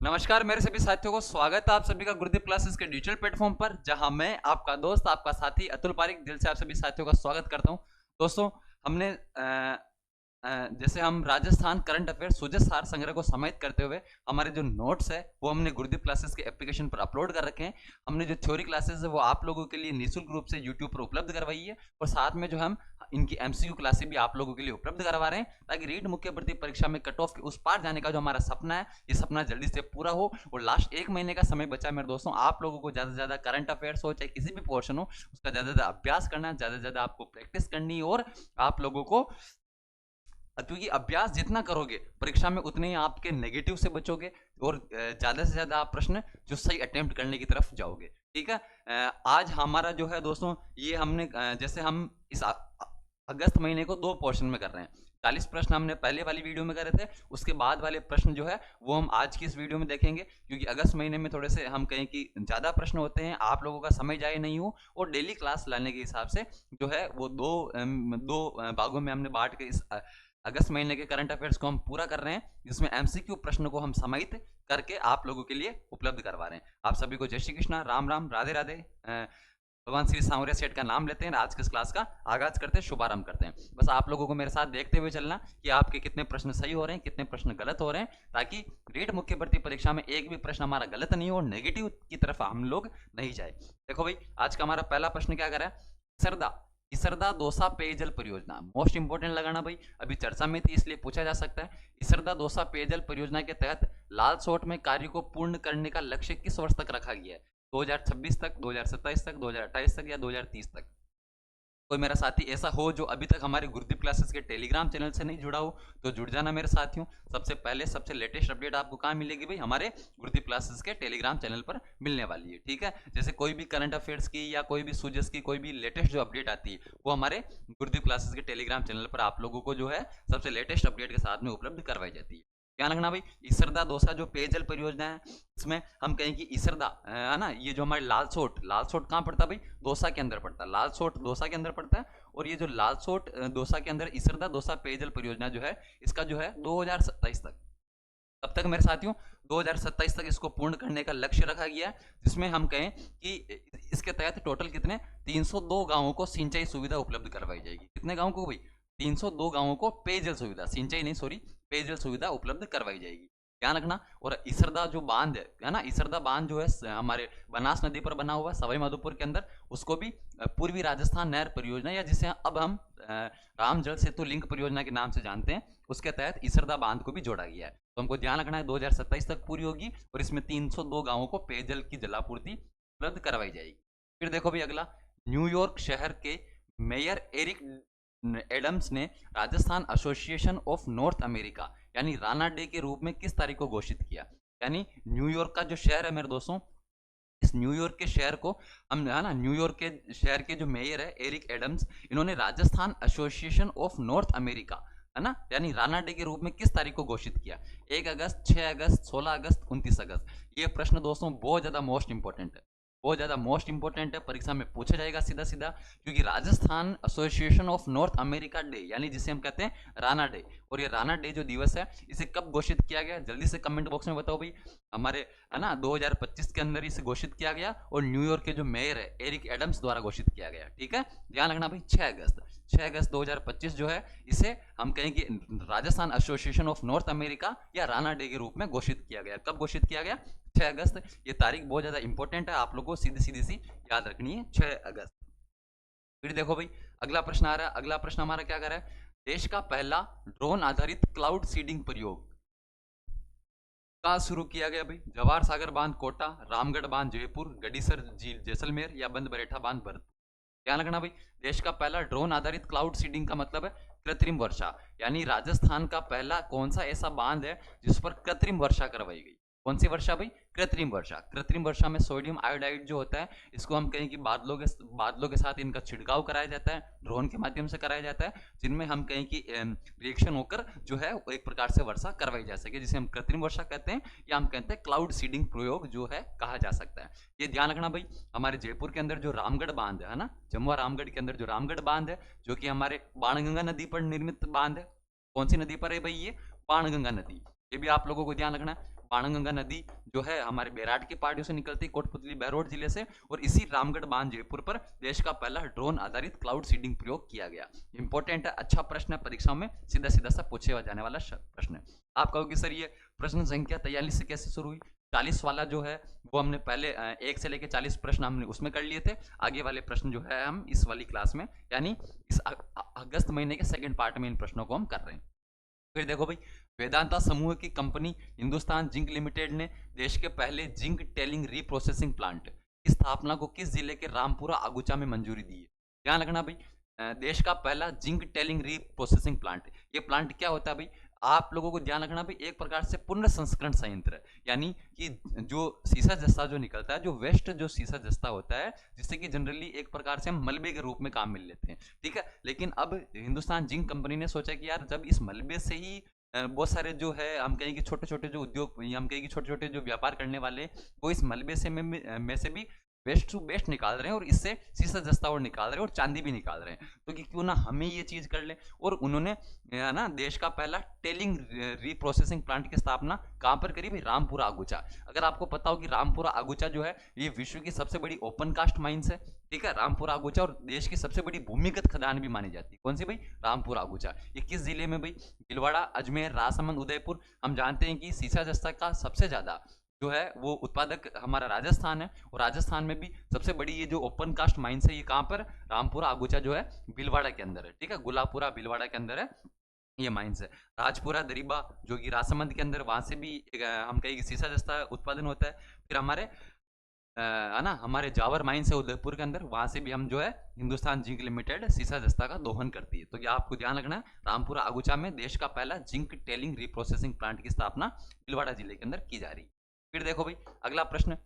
नमस्कार मेरे सभी साथियों को स्वागत है आप सभी का गुरुदेव क्लासेस के डिजिटल प्लेटफॉर्म पर, जहां मैं आपका दोस्त आपका साथी अतुल पारिक दिल से आप सभी साथियों का स्वागत करता हूं। दोस्तों, हमने जैसे हम राजस्थान करंट अफेयर सूझे सार संग्रह को समाहित करते हुए हमारे जो नोट्स है वो हमने गुरुदेव क्लासेस के एप्लीकेशन पर अपलोड कर रखे हैं। हमने जो थ्योरी क्लासेस है वो आप लोगों के लिए निःशुल्क रूप से यूट्यूब पर उपलब्ध करवाई है, और साथ में जो हम इनकी एमसीक्यू क्लासेस भी आप लोगों के लिए उपलब्ध करवा रहे हैं, ताकि रीट मुख्य भर्ती परीक्षा में कट ऑफ के उस पार जाने का जो हमारा सपना है, ये सपना जल्दी से पूरा हो। और लास्ट 1 महीने का समय बचा मेरे दोस्तों, आप लोगों को ज्यादा से ज्यादा करंट अफेयर्स हो चाहे किसी भी पोर्शन हो, उसका ज्यादा से ज्यादा अभ्यास करना है, ज्यादा से ज्यादा आपको प्रैक्टिस करनी है। और आप लोगों को, क्योंकि अभ्यास जितना करोगे परीक्षा में उतने ही आपके नेगेटिव से बचोगे, और ज्यादा से ज्यादा आप प्रश्न जो सही अटेम्प्ट करने की तरफ जाओगे। ठीक है। आज हमारा जो है दोस्तों, ये हमने जैसे हम इस अगस्त महीने को 2 पोर्शन में कर रहे हैं। 40 प्रश्न हमने पहले वाली वीडियो में करे थे, उसके बाद वाले प्रश्न जो है वो हम आज की इस वीडियो में देखेंगे, क्योंकि अगस्त महीने में थोड़े से हम कहें कि ज्यादा प्रश्न होते हैं, आप लोगों का समय जाए नहीं हो, और डेली क्लास लाने के हिसाब से जो है वो दो भागों में हमने बांट के इस अगस्त महीने के करंट अफेयर्स को हम पूरा कर रहे हैं, जिसमें एमसीक्यू प्रश्नों को हम समाहित करके आप लोगों के लिए उपलब्ध करवा रहे हैं। आप सभी को जय श्री कृष्णा, राम राम, राधे राधे। भगवान श्री सांवरिया सेठ का नाम लेते हैं, आज के इस क्लास का आगाज करते हैं, शुभारंभ करते हैं। बस आप लोगों को मेरे साथ देखते हुए चलना कि आपके कितने प्रश्न सही हो रहे हैं, कितने प्रश्न गलत हो रहे हैं, ताकि रीट मुख्य भर्ती परीक्षा में एक भी प्रश्न हमारा गलत नहीं हो और नेगेटिव की तरफ हम लोग नहीं जाए। देखो भाई, आज का हमारा पहला प्रश्न क्या कर रहा है? सरदा इसरदा दौसा पेयजल परियोजना, मोस्ट इंपोर्टेंट लगाना भाई, अभी चर्चा में थी इसलिए पूछा जा सकता है। इसरदा दौसा पेयजल परियोजना के तहत लाल सोट में कार्य को पूर्ण करने का लक्ष्य किस वर्ष तक रखा गया है? 2026 तक, 2027 तक, 2028 तक या 2030 तक? कोई मेरा साथी ऐसा हो जो अभी तक हमारे गुरुदेव क्लासेस के टेलीग्राम चैनल से नहीं जुड़ा हो, तो जुड़ जाना मेरे साथियों। सबसे पहले सबसे लेटेस्ट अपडेट आपको कहाँ मिलेगी भाई? हमारे गुरुदेव क्लासेस के टेलीग्राम चैनल पर मिलने वाली है। ठीक है। जैसे कोई भी करंट अफेयर्स की या कोई भी सूजस की कोई भी लेटेस्ट जो अपडेट आती है, वो हमारे गुरुदेव क्लासेस के टेलीग्राम चैनल पर आप लोगों को जो है सबसे लेटेस्ट अपडेट के साथ में उपलब्ध करवाई जाती है। क्या रखना भाई, इसरदा दौसा जो पेयजल परियोजना है, इसमें हम कहें कि इसरदा है ना, ये जो हमारे लाल सोट कहाँ पड़ता है भाई? दौसा के अंदर पड़ता है। लाल सोट दौसा के अंदर पड़ता है, और ये जो लाल सोट दौसा के अंदर इसरदा दौसा पेयजल परियोजना जो है, इसका जो है 2027 तक, तब तक मेरे साथियों 2027 तक इसको पूर्ण करने का लक्ष्य रखा गया है, जिसमें हम कहें कि इसके तहत टोटल कितने 302 गांवों को सिंचाई सुविधा उपलब्ध करवाई जाएगी। कितने गांवों को भाई? 302 गांवों को पेयजल सुविधा, सिंचाई नहीं सॉरी, पेयजल सुविधा उपलब्ध करवाई जाएगी। ध्यान रखना। और इसरदा जो बांध है ना, इसरदा बांध जो है हमारे बनास नदी पर बना हुआ है सवाई माधोपुर के अंदर, उसको भी पूर्वी राजस्थान नहर परियोजना, या जिसे अब हम राम जल सेतु लिंक परियोजना के नाम से जानते हैं, उसके तहत इसरदा बांध को भी जोड़ा गया है। तो हमको ध्यान रखना है 2027 तक पूरी होगी, और इसमें 302 गांवों को पेयजल की जलापूर्ति उपलब्ध करवाई जाएगी। फिर देखो भी अगला, न्यूयॉर्क शहर के मेयर एरिक एडम्स ने Rajasthan association of north America यानी राना डे के रूप में किस तारीख को घोषित किया? यानी न्यूयॉर्क का जो शहर है मेरे दोस्तों, इस न्यूयॉर्क के शहर को हम है ना, न्यूयॉर्क के शहर के जो मेयर है एरिक एडम्स, इन्होंने Rajasthan association of north America है ना, यानी राना डे के रूप में किस तारीख को घोषित किया? 1 अगस्त, 6 अगस्त, 16 अगस्त, 29 अगस्त। ये प्रश्न दोस्तों बहुत ज्यादा मोस्ट इंपॉर्टेंट है, बहुत ज्यादा मोस्ट इंपॉर्टेंट है, परीक्षा में पूछा जाएगा सीधा सीधा, क्योंकि Rajasthan association of north America day, यानी जिसे हम कहते हैं राना डे, और ये राना डे जो दिवस है, इसे कब घोषित किया गया? जल्दी से कमेंट बॉक्स में बताओ भाई। हमारे है ना 2025 के अंदर इसे घोषित किया गया, और न्यूयॉर्क के जो मेयर है एरिक एडम्स द्वारा घोषित किया गया। ठीक है, ध्यान रखना भाई। 6 अगस्त 2025 जो है, इसे हम कहें कि Rajasthan association of north America या राना डे के रूप में घोषित किया गया। कब घोषित किया गया? 6 अगस्त। ये तारीख बहुत ज्यादा इंपॉर्टेंट है, आप लोगों को सीधी सीधी सी याद रखनी है, 6 अगस्त। फिर देखो भाई, अगला प्रश्न आ रहा है। अगला प्रश्न हमारा क्या कर रहा है? देश का पहला ड्रोन आधारित क्लाउड सीडिंग प्रयोग कहाँ शुरू किया गया भाई? जवाहर सागर बांध कोटा, रामगढ़ बांध जयपुर, गडीसर झील जैसलमेर या बंद बरेठा बांध भरतपुर? ध्यान रखना भाई, देश का पहला ड्रोन आधारित क्लाउड सीडिंग का मतलब है कृत्रिम वर्षा, यानी राजस्थान का पहला कौन सा ऐसा बांध है जिस पर कृत्रिम वर्षा करवाई गई? कौन सी वर्षा भाई? कृत्रिम वर्षा। कृत्रिम वर्षा में सोडियम आयोडाइड जो होता है, इसको हम कहें कि बादलों के साथ इनका छिड़काव कराया जाता है, ड्रोन के माध्यम से कराया जाता है, जिनमें हम कहें कि रिएक्शन होकर जो है एक प्रकार से वर्षा करवाई जा सके, जिसे हम कृत्रिम वर्षा कहते हैं, या हम कहते हैं क्लाउड सीडिंग प्रयोग जो है कहा जा सकता है। ये ध्यान रखना भाई। हमारे जयपुर के अंदर जो रामगढ़ बांध है ना, जमुआ रामगढ़ के अंदर जो रामगढ़ बांध है, जो कि हमारे बाणगंगा नदी पर निर्मित बांध है। कौन सी नदी पर है भाई? ये बाणगंगा नदी। ये भी आप लोगों को ध्यान रखना है। पाणगंगा नदी जो है हमारे बेराट की पहाड़ियों से निकलती है, कोटपुतली बहरोड जिले से, और इसी रामगढ़ बांध जयपुर पर देश का पहला ड्रोन आधारित क्लाउड सीडिंग प्रयोग किया गया। इंपॉर्टेंट है, अच्छा प्रश्न है, परीक्षाओं में सीधा सीधा सा पूछे जाने वाला प्रश्न है। आप कहोगे सर ये प्रश्न संख्या 43 से कैसे शुरू हुई? 40 वाला जो है वो हमने पहले 1 से लेकर 40 प्रश्न हमने उसमें कर लिए थे। आगे वाले प्रश्न जो है हम इस वाली क्लास में यानी इस अगस्त महीने के सेकंड पार्ट में इन प्रश्नों को हम कर रहे हैं। फिर देखो भाई, वेदांता समूह की कंपनी हिंदुस्तान जिंक लिमिटेड ने देश के पहले जिंक टेलिंग रीप्रोसेसिंग प्लांट की स्थापना को किस जिले के रामपुरा आगुचा में मंजूरी दी है? ध्यान रखना भाई, देश का पहला जिंक टेलिंग रीप्रोसेसिंग प्लांट, ये प्लांट क्या होता है भाई? आप लोगों को ध्यान रखना भाई, एक प्रकार से पुनः संस्करण संयंत्र है, यानी कि जो सीसा जस्ता जो निकलता है, जो वेस्ट जो सीसा जस्ता होता है, जिससे कि जनरली एक प्रकार से हम मलबे के रूप में काम मिल लेते हैं, ठीक है। लेकिन अब हिंदुस्तान जिंक कंपनी ने सोचा कि यार जब इस मलबे से ही बहुत सारे जो है हम कहें कि छोटे छोटे जो उद्योग, हम कहें कि छोटे छोटे जो व्यापार करने वाले, वो इस मलबे से में से भी वेस्ट टू बेस्ट निकाल रहे हैं और इससे सीसा जस्ता और निकाल रहे हैं और चांदी भी निकाल रहे हैं, तो कि क्यों ना हमें ये चीज कर ले। और उन्होंने ना देश का पहला टेलिंग रीप्रोसेसिंग प्लांट की स्थापना कहां पर करी भाई? रामपुरा आगुचा। अगर आपको पता हो कि रामपुरा आगुचा जो है ये विश्व की सबसे बड़ी ओपन कास्ट माइंस है, ठीक है, रामपुरा आगुचा, और देश की सबसे बड़ी भूमिगत खदान भी मानी जाती है। कौन सी भाई? रामपुरा आगुचा। ये किस जिले में भाई? भीलवाड़ा, अजमेर, राजसमंद, उदयपुर। हम जानते हैं कि सीसा जस्ता का सबसे ज्यादा जो है वो उत्पादक हमारा राजस्थान है, और राजस्थान में भी सबसे बड़ी ये जो ओपन कास्ट माइंस है ये कहां पर? रामपुरा आगुचा जो है भीलवाड़ा के अंदर है, ठीक है, गुलापुरा भीलवाड़ा के अंदर है ये माइंस है। राजपुरा दरीबा जो कि राजसमंद के अंदर, वहां से भी हम कहेंगे सीसा जस्ता उत्पादन होता है। फिर हमारे है ना, हमारे जावर माइंस है उदयपुर के अंदर, वहां से भी हम जो है हिंदुस्तान जिंक लिमिटेड सीसा जस्ता का दोहन करती है। तो ये आपको ध्यान रखना है, रामपुरा आगुचा में देश का पहला जिंक टेलिंग रिप्रोसेसिंग प्लांट की स्थापना भीलवाड़ा जिले के अंदर की जा रही है। फिर देखो भाई अगला प्रश्न,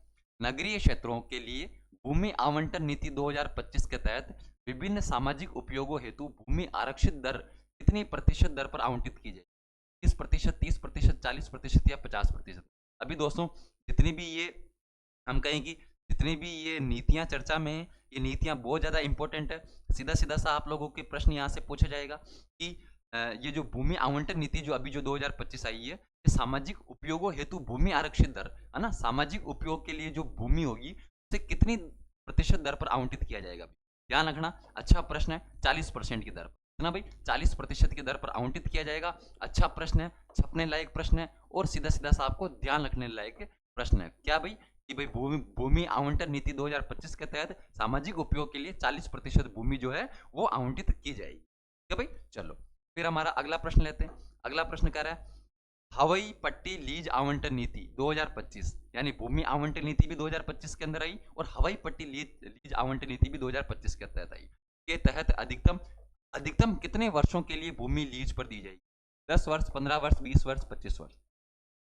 नगरीय क्षेत्रों के लिए भूमि आवंटन नीति 2025 के तहत विभिन्न सामाजिक उपयोगों हेतु भूमि आरक्षित दर कितनी प्रतिशत दर पर आवंटित की जाए? 20%, 30%, 40% या 50%? अभी दोस्तों जितनी भी ये हम कहें कि जितनी भी ये नीतियां चर्चा में है, ये नीतियां बहुत ज़्यादा इंपॉर्टेंट है। सीधा सीधा सा आप लोगों के प्रश्न यहाँ से पूछा जाएगा कि ये जो भूमि आवंटन नीति जो अभी जो 2025 आई है, ये सामाजिक उपयोगों हेतु भूमि आरक्षित दर है ना, सामाजिक उपयोग के लिए जो भूमि होगी उसे कितनी प्रतिशत दर पर आवंटित किया जाएगा? ध्यान रखना, अच्छा प्रश्न है, 40% की दर पर। ना भाई 40% की दर पर आवंटित किया जाएगा। अच्छा प्रश्न है, छपने लायक प्रश्न है, और सीधा सीधा सा आपको ध्यान रखने लायक प्रश्न है। क्या भाई? कि भाई भूमि आवंटन नीति 2025 के तहत सामाजिक उपयोग के लिए 40% भूमि जो है वो आवंटित की जाएगी। क्या भाई? चलो फिर हमारा अगला प्रश्न लेते हैं। अगला प्रश्न कह रहा है हवाई पट्टी लीज आवंटन नीति 2025, यानी भूमि आवंटन नीति भी 2025 के अंदर आई और हवाई पट्टी लीज आवंटन नीति भी 2025 के तहत आई। के तहत अधिकतम कितने वर्षों के लिए भूमि लीज पर दी जाएगी? 10 वर्ष, 15 वर्ष, 20 वर्ष, 25 वर्ष?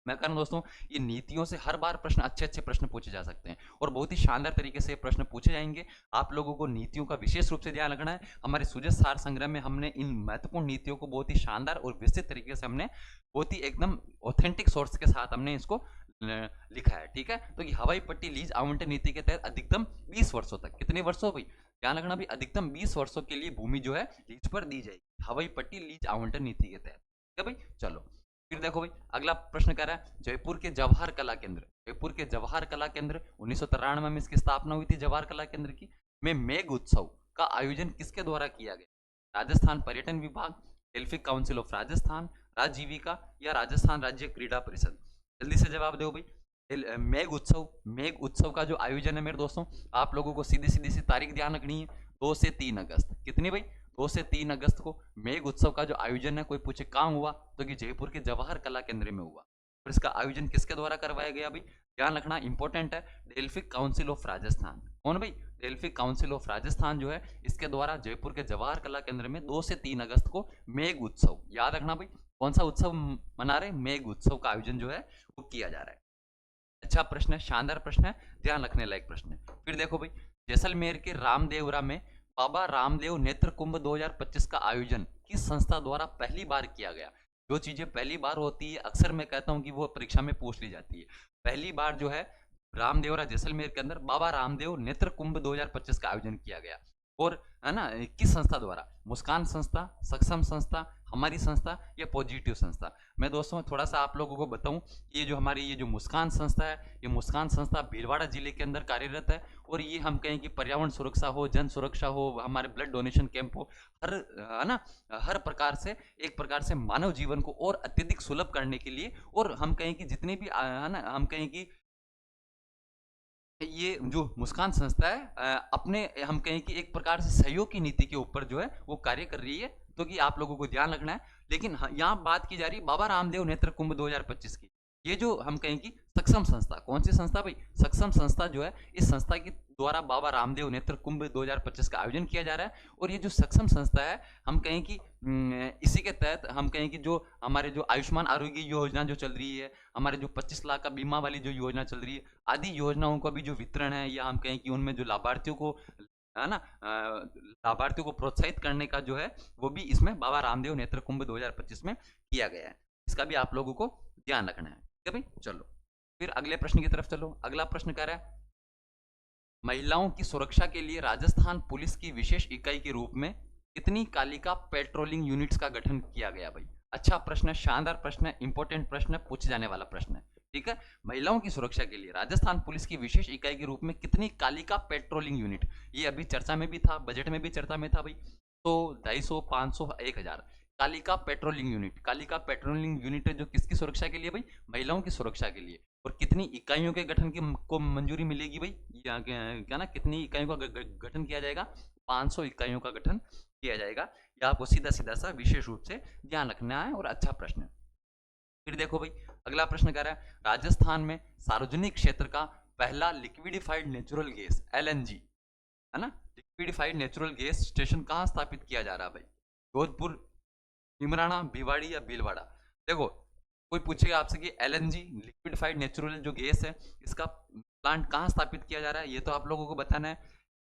मैं कह रहा हूं दोस्तों, ये नीतियों से हर बार प्रश्न अच्छे प्रश्न पूछे जा सकते हैं और बहुत ही शानदार तरीके से प्रश्न पूछे जाएंगे। आप लोगों को नीतियों का विशेष रूप से ध्यान रखना है। हमारे सुजय सार संग्रह में हमने इन महत्वपूर्ण नीतियों को बहुत ही शानदार और विस्तृत तरीके से हमने बहुत ही एकदम ऑथेंटिक सोर्स के साथ हमने इसको लिखा है, ठीक है। तो ये हवाई पट्टी लीज आवंटन नीति के तहत अधिकतम 20 वर्षों तक, कितने वर्षों भाई? ध्यान रखना भाई, अधिकतम 20 वर्षों के लिए भूमि जो है लीज पर दी जाएगी हवाई पट्टी लीज आवंटन नीति के तहत। क्या भाई? चलो फिर देखो भाई अगला प्रश्न कह रहा है जयपुर के जवाहर कला केंद्र, जयपुर के जवाहर कला केंद्र 1993 में इसकी स्थापना हुई थी जवाहर कला केंद्र की, में मेघ उत्सव का आयोजन किसके द्वारा किया गया? राजस्थान पर्यटन विभाग, डेल्फिक काउंसिल ऑफ राजस्थान, राजजीविका या राजस्थान राज्य क्रीड़ा परिषद? जल्दी से जवाब दो भाई। मेघ उत्सव का जो आयोजन है मेरे दोस्तों, आप लोगों को सीधी सीधी सी तारीख ध्यान रखनी है, 2 से 3 अगस्त। कितनी भाई? 2 से 3 अगस्त को मेघ उत्सव का जो आयोजन है, कोई पूछे कहाँ हुआ तो कि जयपुर के जवाहर कला केंद्र में हुआ। और इसका आयोजन किसके द्वारा करवाया गया भाई? ध्यान रखना, इंपॉर्टेंट है, डेल्फिक काउंसिल ऑफ राजस्थान। कौन भाई? डेल्फिक काउंसिल ऑफ राजस्थान जो है इसके द्वारा जयपुर के जवाहर कला केंद्र में 2 से 3 अगस्त को मेघ उत्सव, याद रखना भाई कौन सा उत्सव मना रहे? मेघ उत्सव का आयोजन जो है वो किया जा रहा है। अच्छा प्रश्न है, शानदार प्रश्न है, ध्यान रखने लायक प्रश्न है। फिर देखो भाई जैसलमेर के रामदेवरा में बाबा रामदेव नेत्र कुंभ 2025 का आयोजन किस संस्था द्वारा पहली बार किया गया? जो चीजें पहली बार होती है अक्सर मैं कहता हूं कि वो परीक्षा में पूछ ली जाती है। पहली बार जो है रामदेवरा जैसलमेर के अंदर बाबा रामदेव नेत्र कुंभ 2025 का आयोजन किया गया, और है ना किस संस्था द्वारा, मुस्कान संस्था, सक्षम संस्था, हमारी संस्था या पॉजिटिव संस्था। मैं दोस्तों थोड़ा सा आप लोगों को बताऊं, ये जो हमारी ये जो मुस्कान संस्था है, ये मुस्कान संस्था भीलवाड़ा जिले के अंदर कार्यरत है। और ये हम कहें कि पर्यावरण सुरक्षा हो, जन सुरक्षा हो, हमारे ब्लड डोनेशन कैंप हो, हर है ना हर प्रकार से एक प्रकार से मानव जीवन को और अत्यधिक सुलभ करने के लिए, और हम कहें कि जितने भी है ना हम कहें कि ये जो मुस्कान संस्था है अपने हम कहें कि एक प्रकार से सहयोग की नीति के ऊपर जो है वो कार्य कर रही है, तो कि आप लोगों को ध्यान रखना है। लेकिन यहाँ बात की जा रही है बाबा रामदेव नेत्र कुंभ 2025 की। ये जो हम कहें कि सक्षम संस्था, कौन सी संस्था भाई, सक्षम संस्था जो है, इस संस्था के द्वारा बाबा रामदेव नेत्र कुंभ 2025 का आयोजन किया जा रहा है। और ये जो सक्षम संस्था है, हम कहें कि इसी के तहत हम कहें कि जो हमारे जो आयुष्मान आरोग्य योजना जो चल रही है, हमारे जो 25 लाख का बीमा वाली जो योजना चल रही है, आदि योजनाओं का भी जो वितरण है, या हम कहें कि उनमें जो लाभार्थियों को है ना लाभार्थियों को प्रोत्साहित करने का जो है, वो भी इसमें बाबा रामदेव नेत्र कुंभ 2025 में किया गया है। इसका भी आप लोगों को ध्यान रखना है। ठीक है भाई, चलो फिर अगले प्रश्न की तरफ चलो। अगला प्रश्न कह रहा है, महिलाओं की सुरक्षा के लिए राजस्थान पुलिस की विशेष इकाई के रूप में कितनी कालिका पेट्रोलिंग यूनिट्स का गठन किया गया भाई। अच्छा प्रश्न है, शानदार प्रश्न है, इंपॉर्टेंट प्रश्न है, पूछे जाने वाला प्रश्न है। ठीक है, महिलाओं की सुरक्षा के लिए राजस्थान पुलिस की विशेष इकाई के रूप में कितनी कालिका पेट्रोलिंग यूनिट, ये अभी चर्चा में भी था, बजट में भी चर्चा में था भाई। तो 250, 500, 1000 Kalika patrolling unit. Kalika patrolling unit जो किसकी सुरक्षा के लिए भाई, महिलाओं की सुरक्षा के लिए। और कितनी इकाइयों के गठन की को मंजूरी मिलेगी भाई, क्या ना कितनी इकाइयों का गठन किया जाएगा, 500 इकाइयों का गठन किया जाएगा। ये आपको सीधा सीधा सा विशेष रूप से ध्यान रखना है, और अच्छा प्रश्न है। फिर देखो भाई, अगला प्रश्न कह रहा है, राजस्थान में सार्वजनिक क्षेत्र का पहला लिक्विडिफाइड नेचुरल गैस LNG है ना, लिक्विडिफाइड नेचुरल गैस स्टेशन कहाँ स्थापित किया जा रहा है भाई, जोधपुर, निमराना, भिवाड़ी या भीलवाड़ा। देखो कोई पूछेगा आपसे कि LNG लिक्विडिफाइड नेचुरल जो गैस है, इसका प्लांट कहाँ स्थापित किया जा रहा है, ये तो आप लोगों को बताना है।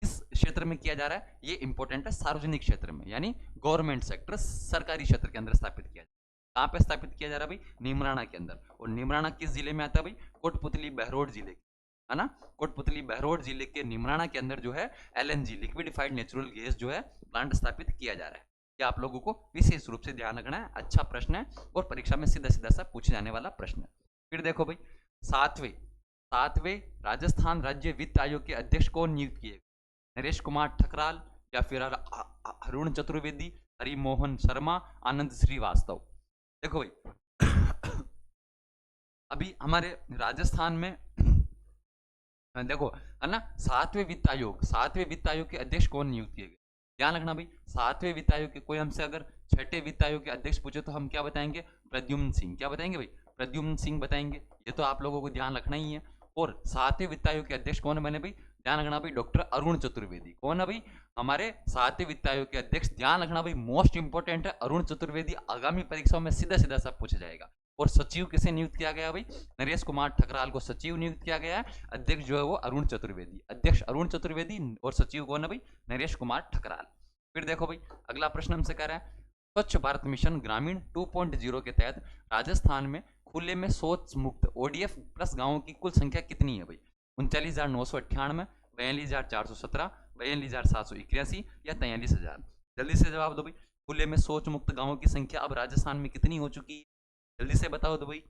किस क्षेत्र में किया जा रहा है, ये इंपॉर्टेंट है, सार्वजनिक क्षेत्र में, यानी गवर्नमेंट सेक्टर, सरकारी क्षेत्र के अंदर स्थापित किया जाए। कहाँ पे स्थापित किया जा रहा है भाई, निमराना के अंदर। और निमराना किस जिले में आता है भाई, कोटपुतली बहरोड जिले, है ना, कोटपुतली बहरोड जिले के निमराना के अंदर जो है LNG लिक्विडिफाइड नेचुरल गैस जो है प्लांट स्थापित किया जा रहा है। ये आप लोगों को विशेष रूप से ध्यान रखना है, अच्छा प्रश्न है, और परीक्षा में सीधा सीधा सा पूछे जाने वाला प्रश्न है। फिर देखो भाई, सातवें राजस्थान राज्य वित्त आयोग के अध्यक्ष कौन नियुक्त किए, नरेश कुमार ठकराल, या फिर अरुण चतुर्वेदी, हरिमोहन शर्मा, आनंद श्रीवास्तव। देखो भाई अभी हमारे राजस्थान में देखो है ना, सातवें वित्त आयोग के अध्यक्ष कौन नियुक्त किए गए। ध्यान रखना भाई, सातवें वित्त आयोग के, कोई हमसे अगर छठे वित्त आयोग के अध्यक्ष पूछे तो हम क्या बताएंगे, प्रद्युम्न सिंह। क्या बताएंगे भाई, प्रद्युम्न सिंह बताएंगे। ये तो आप लोगों को ध्यान रखना ही है। और सातवें वित्त आयोग के अध्यक्ष कौन बने भाई, ध्यान रखना भाई, डॉक्टर अरुण चतुर्वेदी। कौन है भाई, हमारे सातवें वित्त आयोग के अध्यक्ष। ध्यान रखना भाई, मोस्ट इंपोर्टेंट है, अरुण चतुर्वेदी आगामी परीक्षाओं में सीधा सीधा सब पूछा जाएगा। और सचिव किसे नियुक्त किया गया भाई, नरेश कुमार ठकराल को सचिव नियुक्त किया गया है। अध्यक्ष जो है वो अरुण चतुर्वेदी, अध्यक्ष अरुण चतुर्वेदी, और सचिव कौन है भाई, नरेश कुमार ठकराल। फिर देखो भाई, अगला प्रश्न हमसे कह रहा है, स्वच्छ भारत मिशन ग्रामीण 2.0 के तहत राजस्थान में खुले में शौच मुक्त ODF प्लस गांवों की कुल संख्या कितनी है भाई, 39,998, 42,417, 42,781 या 43,000। जल्दी से जवाब दो भाई, खुले में शौच मुक्त गांवों की संख्या अब राजस्थान में कितनी हो चुकी है, जल्दी से बताओ दो भाई।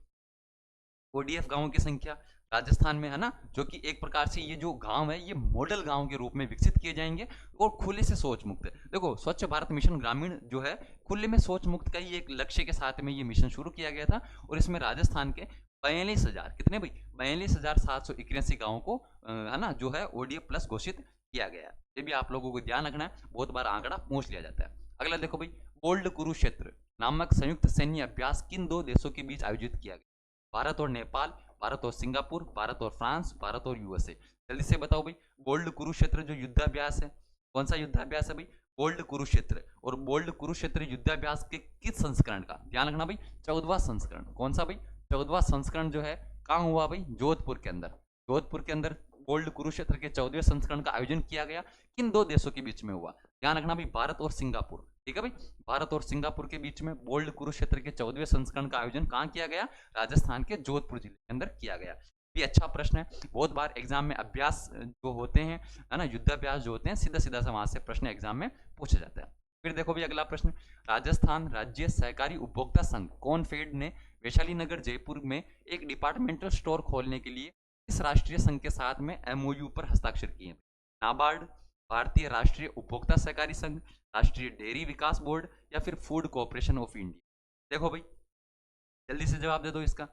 ODF गांवों की संख्या राजस्थान में है ना, जो कि एक प्रकार से ये जो गांव है ये मॉडल गांव के रूप में विकसित किए जाएंगे, और खुले से शौच मुक्त। देखो स्वच्छ भारत मिशन ग्रामीण जो है खुले में शौच मुक्त का ही एक लक्ष्य के साथ में ये मिशन शुरू किया गया था। और इसमें राजस्थान के 42,000 कितने भाई, 42,781 गाँवों को है ना जो है ODF प्लस घोषित किया गया। ये भी आप लोगों को ध्यान रखना है, बहुत बार आंकड़ा पूछ लिया जाता है। अगला देखो भाई, बोल्ड कुरुक्षेत्र नामक संयुक्त सैन्य अभ्यास किन दो देशों के बीच आयोजित किया गया, भारत और नेपाल, भारत और सिंगापुर, भारत और फ्रांस, भारत और USA। जल्दी से बताओ भाई, बोल्ड कुरुक्षेत्र जो युद्धाभ्यास है, कौन सा युद्धाभ्यास है भाई, बोल्ड कुरुक्षेत्र। और बोल्ड कुरुक्षेत्र युद्धाभ्यास के किस संस्करण का, ध्यान रखना भाई, 14वां संस्करण। कौन सा भाई, 14वां संस्करण जो है कहाँ हुआ भाई, जोधपुर के अंदर। जोधपुर के अंदर बोल्ड कुरुक्षेत्र के 14वें संस्करण का आयोजन किया गया। किन दो देशों के बीच में हुआ, ध्यान रखना भाई, भारत और सिंगापुर। ठीक है भाई, भारत और सिंगापुर के बीच में बोल्ड कुरुक्षेत्र के 14वें संस्करण का आयोजन कहाँ किया गया, राजस्थान के जोधपुर जिले के अंदर किया गया। ये अच्छा प्रश्न है। बहुत बार एग्जाम में अभ्यास जो होते हैं, है ना, युद्धाभ्यास जो होते हैं, सीधा सीधा से वहां से प्रश्न एग्जाम में पूछा जाता है। फिर देखो भी अगला प्रश्न, राजस्थान राज्य सहकारी उपभोक्ता संघ कॉनफेड ने वैशाली नगर जयपुर में एक डिपार्टमेंटल स्टोर खोलने के लिए इस राष्ट्रीय संघ के साथ में एमओयू पर हस्ताक्षर किए? नाबार्ड, भारतीय राष्ट्रीय उपभोक्ता सहकारी संघ, राष्ट्रीय डेयरी विकास बोर्ड, या फिर फूड कॉर्पोरेशन ऑफ इंडिया? देखो भाई, जल्दी से जवाब दे दो इसका।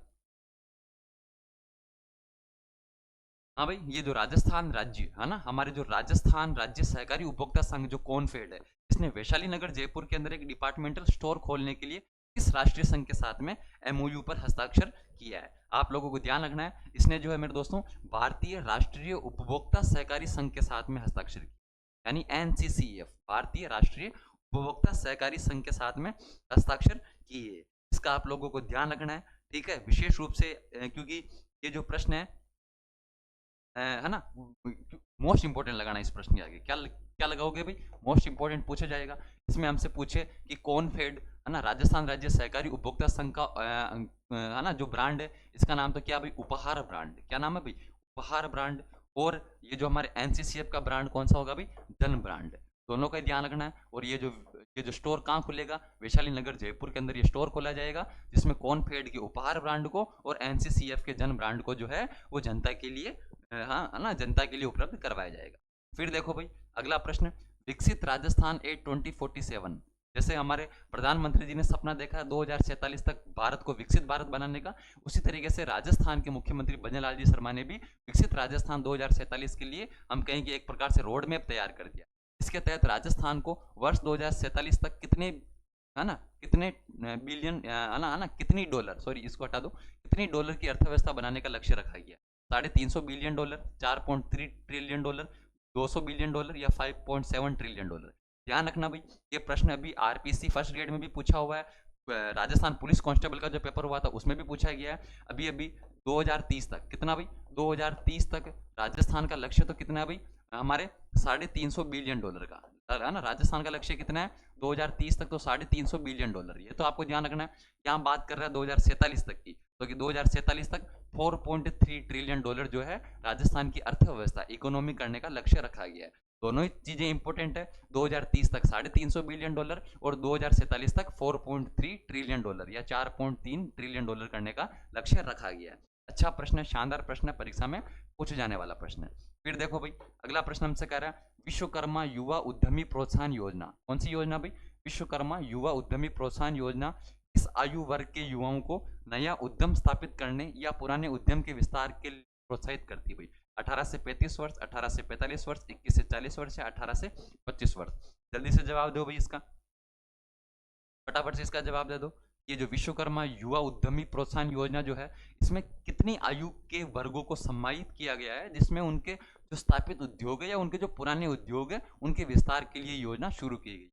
हाँ भाई, ये जो राजस्थान राज्य है ना, हमारे जो राजस्थान राज्य सहकारी उपभोक्ता संघ जो कॉनफेड है, इसने वैशाली नगर जयपुर के अंदर एक डिपार्टमेंटल स्टोर खोलने के लिए इस राष्ट्रीय संघ के साथ में एमओयू पर हस्ताक्षर किया है। आप लोगों को ध्यान रखना है, इसने जो है मेरे दोस्तों भारतीय राष्ट्रीय उपभोक्ता सहकारी संघ के साथ में हस्ताक्षर किया, यानी एनसीसीएफ, भारतीय राष्ट्रीय उपभोक्ता सहकारी संघ के साथ में हस्ताक्षर किए। इसका आप लोगों को ध्यान रखना है, ठीक है, विशेष रूप से क्योंकि ये जो प्रश्न है ना, मोस्ट इंपोर्टेंट लगाना इस प्रश्न के आगे। क्या क्या लगाओगे भाई? मोस्ट इंपोर्टेंट पूछा जाएगा। इसमें हमसे पूछे कि कॉनफेड, है ना, राजस्थान राज्य सहकारी उपभोक्ता संघ का है ना जो ब्रांड है, इसका नाम तो क्या भाई? उपहार ब्रांड। क्या नाम है भाई? उपहार ब्रांड। और ये जो हमारे एनसीसीएफ का ब्रांड कौन सा होगा भाई? जन ब्रांड। दोनों का ध्यान रखना है। और ये जो स्टोर कहाँ खुलेगा? वैशाली नगर जयपुर के अंदर ये स्टोर खोला जाएगा, जिसमें कॉनफेड के उपहार ब्रांड को और एनसीसीएफ के जन ब्रांड को जो है वो जनता के लिए, हाँ है ना, जनता के लिए उपलब्ध करवाया जाएगा। फिर देखो भाई अगला प्रश्न, विकसित राजस्थान एट 2047, जैसे हमारे प्रधानमंत्री जी ने सपना देखा है 2047 तक भारत को विकसित भारत बनाने का, उसी तरीके से राजस्थान के मुख्यमंत्री भजनलाल जी शर्मा ने भी विकसित राजस्थान 2047 के लिए हम कहें कि एक प्रकार से रोड मैप तैयार कर दिया। इसके तहत राजस्थान को वर्ष 2047 तक कितने, है ना, कितने बिलियन, है ना, कितनी डॉलर, सॉरी इसको हटा दो, कितनी डॉलर की अर्थव्यवस्था बनाने का लक्ष्य रखा गया? 350 billion dollar, 4.3 trillion dollar, 200 billion dollar, या 5.7 ट्रिलियन डॉलर? ध्यान रखना भाई, ये प्रश्न अभी आरपीसी फर्स्ट ग्रेड में भी पूछा हुआ है, राजस्थान पुलिस कांस्टेबल का जो पेपर हुआ था उसमें भी पूछा गया है। अभी अभी 2030 तक कितना भाई? 2030 तक राजस्थान का लक्ष्य तो कितना है भाई? हमारे 350 बिलियन डॉलर का, है ना, राजस्थान का लक्ष्य कितना है 2030 तक? तो 350 बिलियन डॉलर। ये तो आपको ध्यान रखना है। यहाँ बात कर रहा है 2047 तक की, तो कि 2047 तक 4.3 ट्रिलियन डॉलर जो है राजस्थान की अर्थव्यवस्था इकोनॉमी करने का लक्ष्य रखा गया है। दोनों ही चीजें इंपॉर्टेंट है। 2030 तक 350 बिलियन डॉलर और 2047 तक 4.3 ट्रिलियन डॉलर या 4.3 ट्रिलियन डॉलर करने का लक्ष्य रखा गया है। अच्छा प्रश्न है, शानदार प्रश्न है, परीक्षा में पूछे जाने वाला प्रश्न है। फिर देखो भाई अगला प्रश्न हमसे कह रहा है, विश्वकर्मा युवा उद्यमी प्रोत्साहन योजना, कौन सी योजना भाई? विश्वकर्मा युवा उद्यमी प्रोत्साहन योजना इस आयु वर्ग के युवाओं को नया उद्यम स्थापित करने या पुराने उद्यम के विस्तार के लिए प्रोत्साहित करती है भाई। 18 से 35 वर्ष, 18 से 45 वर्ष, 21 से 40 वर्ष, या 18 से 25 वर्ष? जल्दी से जवाब दो भाई इसका, फटाफट से इसका जवाब दे दो। ये जो विश्वकर्मा युवा उद्यमी प्रोत्साहन योजना जो है, इसमें कितनी आयु के वर्गों को सम्मानित किया गया है, जिसमें उनके जो स्थापित उद्योग है या उनके जो पुराने उद्योग है उनके विस्तार के लिए योजना शुरू की गई।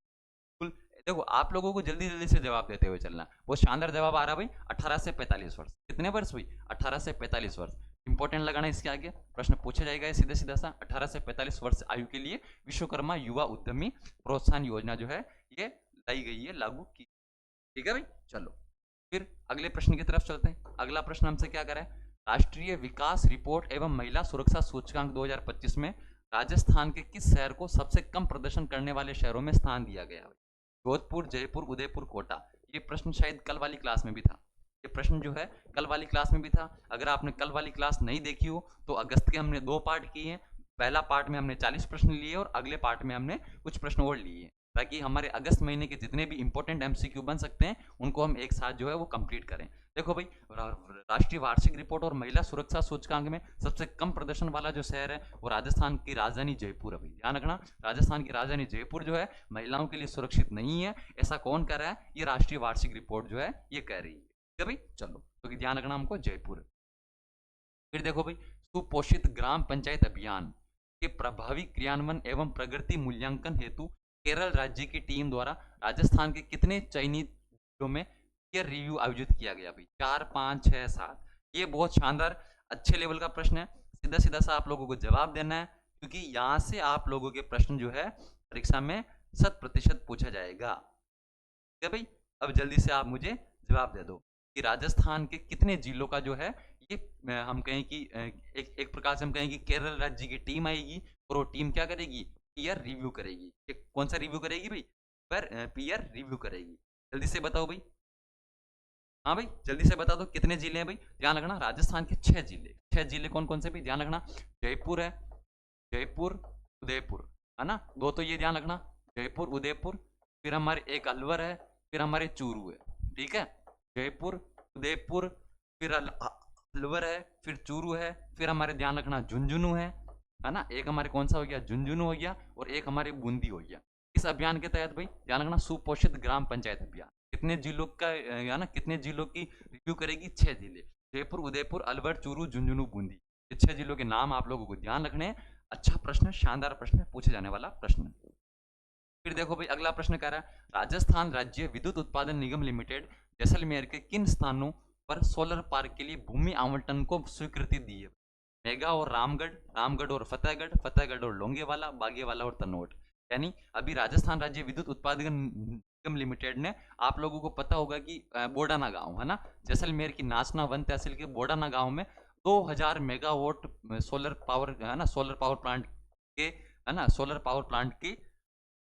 बिल्कुल, देखो आप लोगों को जल्दी जल्दी से जवाब देते हुए चलना। बहुत शानदार जवाब आ रहा भाई, 18 से 45 वर्ष। कितने वर्ष भाई? 18 से 45 वर्ष। इंपॉर्टेंट लगाना, इसके आगे प्रश्न पूछा जाएगा सीधा सीधा सा। 18 से 45 वर्ष आयु के लिए विश्वकर्मा युवा उद्यमी प्रोत्साहन योजना जो है ये लाई गई है, लागू की। ठीक है भाई, चलो फिर अगले प्रश्न की तरफ चलते हैं। अगला प्रश्न हमसे क्या कर रहा है, राष्ट्रीय विकास रिपोर्ट एवं महिला सुरक्षा सूचकांक 2025 में राजस्थान के किस शहर को सबसे कम प्रदर्शन करने वाले शहरों में स्थान दिया गया है? जोधपुर, जयपुर, उदयपुर, कोटा। ये प्रश्न शायद कल वाली क्लास में भी था। ये प्रश्न जो है कल वाली क्लास में भी था। अगर आपने कल वाली क्लास नहीं देखी हो तो अगस्त के हमने 2 पार्ट किए हैं। पहला पार्ट में हमने 40 प्रश्न लिए और अगले पार्ट में हमने कुछ प्रश्न और लिए हैं, ताकि हमारे अगस्त महीने के जितने भी इंपॉर्टेंट एमसीक्यू बन सकते हैं उनको हम एक साथ जो है वो कंप्लीट करें। देखो भाई, राष्ट्रीय वार्षिक रिपोर्ट और महिला सुरक्षा सूचकांक में सबसे कम प्रदर्शन वाला जो शहर है वो राजस्थान की राजधानी जयपुर है भाई। ध्यान रखना, राजस्थान की राजधानी जयपुर जो है महिलाओं के लिए सुरक्षित नहीं है। ऐसा कौन कह रहा है? ये राष्ट्रीय वार्षिक रिपोर्ट जो है ये कह रही है। ठीक है भाई, चलो तो ध्यान रखना हमको जयपुर। फिर देखो भाई, सुपोषित ग्राम पंचायत अभियान के प्रभावी क्रियान्वयन एवं प्रगति मूल्यांकन हेतु केरल राज्य की टीम द्वारा राजस्थान के कितने चयनित जिलों में पीयर रिव्यू आयोजित किया गया भाई? 4, 5, 6, 7। ये बहुत शानदार अच्छे लेवल का प्रश्न है। सीधा सीधा सा आप लोगों को जवाब देना है, क्योंकि यहाँ से आप लोगों के प्रश्न जो है परीक्षा में 100% पूछा जाएगा। ठीक है भाई, अब जल्दी से आप मुझे जवाब दे दो कि राजस्थान के कितने जिलों का जो है हम कहें कि एक प्रकार से हम कहें कि केरल राज्य की टीम आएगी और वो टीम क्या करेगी, पीयर रिव्यू करेगी। कौन सा रिव्यू करेगी भाई, पर पीयर रिव्यू करेगी। जल्दी से बताओ भाई, हाँ भाई जल्दी से बता दो कितने जिले हैं भाई। ध्यान रखना राजस्थान के 6 जिले, 6 जिले कौन कौन से भाई, ध्यान रखना। जयपुर है, जयपुर उदयपुर, है ना, दो तो ये ध्यान रखना, जयपुर उदयपुर। फिर हमारे एक अलवर है, फिर हमारे चूरू है, ठीक है। जयपुर उदयपुर, फिर अलवर है, फिर चूरू है, फिर हमारे ध्यान रखना झुंझुनू है ना, एक हमारे कौन सा हो गया, झुंझुनू हो गया, और एक हमारे बूंदी हो गया। इस अभियान के तहत भाई ध्यान रखना सुपोषित ग्राम पंचायत अभियान कितने जिलों का है ना, कितने जिलों की रिव्यू करेगी, 6 जिले, जयपुर उदयपुर अलवर चूरू झुंझुनू बूंदी। ये 6 जिलों के नाम आप लोगों को ध्यान रखने हैं। अच्छा प्रश्न, शानदार प्रश्न, पूछे जाने वाला प्रश्न। फिर देखो भाई अगला प्रश्न कह रहा है राजस्थान राज्य विद्युत उत्पादन निगम लिमिटेड जैसलमेर के किन स्थानों पर सोलर पार्क के लिए भूमि आवंटन को स्वीकृति दी है। मेगा और रामगढ़, रामगढ़ और फतेहगढ़, फतेहगढ़ और लोंगेवाला, बागेवाला और तनोट। यानी अभी राजस्थान राज्य विद्युत उत्पादन निगम लिमिटेड ने, आप लोगों को पता होगा कि बोडाना गांव है ना, जैसलमेर की नाचना वन तहसील के बोडाना गांव में 2000 मेगावाट सोलर पावर है ना, सोलर पावर प्लांट के है ना, सोलर पावर प्लांट की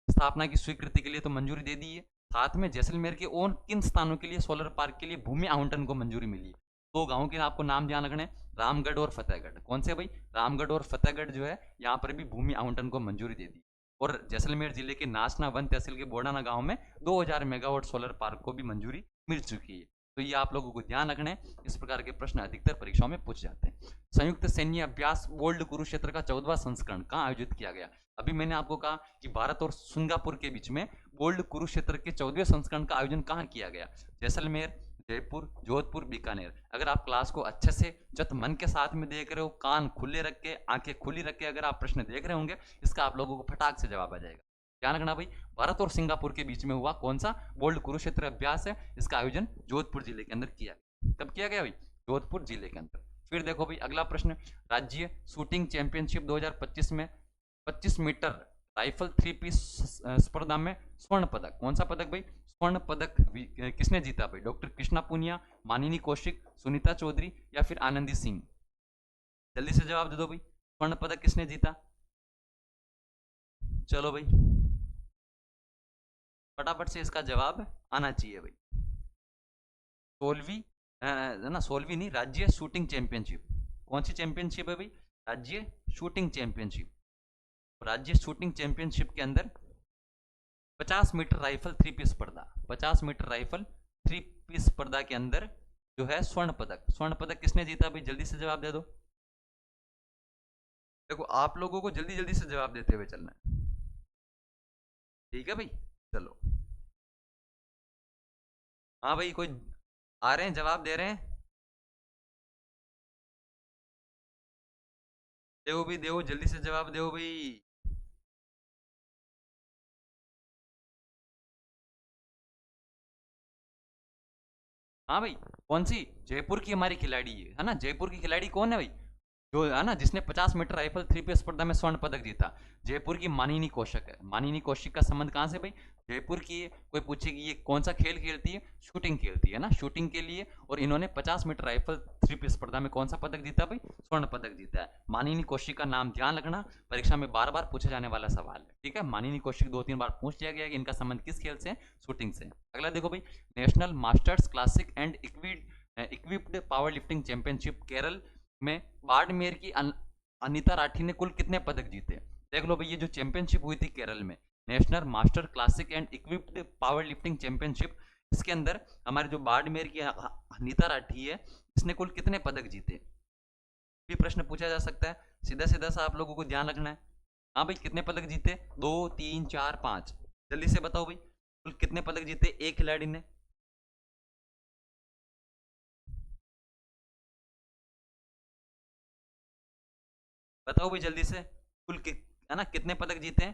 स्थापना की स्वीकृति के लिए तो मंजूरी दे दी है। साथ में जैसलमेर के और किन स्थानों के लिए सोलर पार्क के लिए भूमि आवंटन को मंजूरी मिली है। दो गांवों के आपको नाम ध्यान रखने, रामगढ़ और फतेहगढ़। कौन से भाई, रामगढ़ और फतेहगढ़ जो है यहाँ पर भी भूमि आवंटन को मंजूरी दे दी। और जैसलमेर जिले के नाचना वन तहसील के बोडाना गांव में 2000 मेगावाट सोलर पार्क को भी मंजूरी मिल चुकी है। तो ये आप लोगों को ध्यान रखना है, इस प्रकार के प्रश्न अधिकतर परीक्षाओं में पूछे जाते हैं। संयुक्त सैन्य अभ्यास बोल्ड कुरुक्षेत्र का 14वां संस्करण कहाँ आयोजित किया गया। अभी मैंने आपको कहा कि भारत और सिंगापुर के बीच में बोल्ड कुरुक्षेत्र के 14वें संस्करण का आयोजन कहाँ किया गया, जैसलमेर, जयपुर, जोधपुर, बीकानेर। अगर आप क्लास को अच्छे से जत मन के साथ में देख रहे हो, कान खुले रख के, आंखें खुली रख के अगर आप प्रश्न देख रहे होंगे, इसका आप लोगों को फटाक से जवाब आ जाएगा। ध्यान रखना भाई, भारत और सिंगापुर के बीच में हुआ कौन सा बोल्ड कुरुक्षेत्र अभ्यास है, इसका आयोजन जोधपुर जिले के अंदर किया गया। कब किया गया भाई, जोधपुर जिले के अंदर। फिर देखो भाई अगला प्रश्न, राज्य शूटिंग चैंपियनशिप 2025 में 25 मीटर राइफल 3 पीस स्पर्धा में स्वर्ण पदक, कौन सा पदक भाई, स्वर्ण पदक किसने जीता भाई, डॉक्टर कृष्णा पुनिया, मानिनी कौशिक, सुनीता चौधरी या फिर आनंदी सिंह। जल्दी से जवाब दे दो भाई, स्वर्ण पदक किसने जीता। चलो भाई फटाफट से इसका जवाब आना चाहिए भाई। 16वीं ना, 16वीं नहीं, राज्य शूटिंग चैंपियनशिप। कौन सी चैंपियनशिप है भाई, राज्य शूटिंग चैंपियनशिप। राज्य शूटिंग चैंपियनशिप के अंदर 50 मीटर राइफल 3 पीस स्पर्धा, 50 मीटर राइफल 3 पीस स्पर्धा के अंदर जो है स्वर्ण पदक, स्वर्ण पदक किसने जीता भाई, जल्दी से जवाब दे दो। देखो आप लोगों को जल्दी जल्दी से जवाब देते हुए चलना है, ठीक है भाई। चलो हाँ भाई, कोई आ रहे हैं, जवाब दे रहे हैं, देखो भाई, देखो जल्दी से जवाब दो भाई। हाँ भाई, कौन सी, जयपुर की हमारी खिलाड़ी है ना, जयपुर की खिलाड़ी कौन है भाई, जो है ना जिसने 50 मीटर राइफल 3 पीस स्पर्धा में स्वर्ण पदक जीता, जयपुर की मानिनी कौशिक है। मानिनी कौशिक का संबंध कहाँ से भाई, जयपुर की है। कोई पूछे कि ये कौन सा खेल खेलती है, शूटिंग खेलती है ना, शूटिंग के लिए, और इन्होंने 50 मीटर राइफल 3 पीस स्पर्धा में कौन सा पदक जीता भाई, स्वर्ण पदक जीता है। मानिनी कौशिक का नाम ध्यान रखना, परीक्षा में बार बार पूछा जाने वाला सवाल है, ठीक है। मानिनी कौशिक 2-3 बार पूछ लिया गया कि इनका संबंध किस खेल से, शूटिंग से। अगला देखो भाई, national masters classic and equipped power lifting championship Kerala में बाड़मेर की अनीता राठी ने कुल कितने पदक जीते। देख लो भाई, ये जो चैंपियनशिप हुई थी केरल में, national master classic and equipped power lifting championship, इसके अंदर हमारे जो बाड़मेर की अनीता राठी है, इसने कुल कितने पदक जीते, भी प्रश्न पूछा जा सकता है। सीधा सीधा सा आप लोगों को ध्यान रखना है। हाँ भाई, कितने पदक जीते, 2 3 4 5, जल्दी से बताओ भाई, कुल कितने पदक जीते एक खिलाड़ी ने। बताओ भाई जल्दी से, कुल है ना कितने पदक जीते हैं।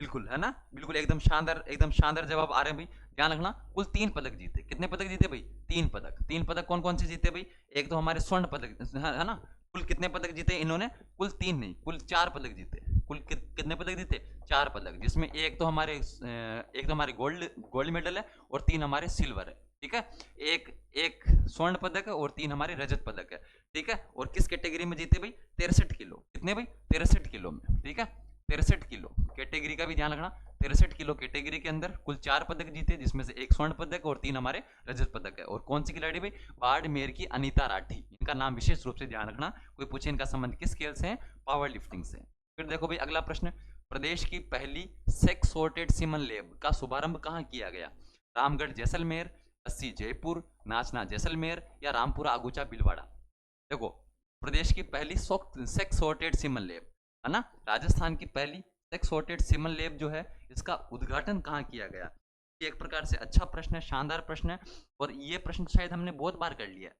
बिल्कुल है ना, बिल्कुल एकदम शानदार जवाब आ रहे हैं भाई। ध्यान रखना, कुल 3 पदक जीते। कितने पदक जीते भाई, 3 पदक। 3 पदक कौन कौन से जीते भाई, एक तो हमारे स्वर्ण पदक है ना। कुल कितने पदक जीते इन्होंने, कुल 3 नहीं, कुल 4 पदक जीते, कितने पदक जीते? 4 पदक, जिसमें एक तो हमारे गोल्ड गोल्ड मेडल है और 3 हमारे सिल्वर है, ठीक है। एक एक स्वर्ण पदक है और 3 हमारे रजत पदक है, ठीक है। और किस कैटेगरी में जीते भाई? 63 किलो। कितने भाई? 63 किलो में, ठीक है। 63 किलो कैटेगरी का भी ध्यान रखना। 63 किलो कैटेगरी के अंदर कुल 4 पदक जीते, जिसमें से एक स्वर्ण पदक और 3 हमारे रजत पदक है। और कौन सी खिलाड़ी भाई? बाड़मेर की अनीता राठी, इनका नाम विशेष रूप से ध्यान रखना। कोई पूछे इनका संबंध किस खेल से है? पावर लिफ्टिंग से। फिर देखो भाई अगला प्रश्न, प्रदेश की पहली सेक्स सॉर्टेड सीमन लैब का शुभारंभ कहाँ किया गया? रामगढ़ जैसलमेर, अस्सी जयपुर, नाचना जैसलमेर या रामपुरा आगुचा भीलवाड़ा? देखो, प्रदेश की पहली सेक्स सॉर्टेड सीमन लैब, है ना, राजस्थान की पहली सेक्स सॉर्टेड सीमन लैब जो है, इसका उद्घाटन कहाँ किया गया? ये एक प्रकार से अच्छा प्रश्न है, शानदार प्रश्न है। और ये प्रश्न शायद हमने बहुत बार कर लिया है,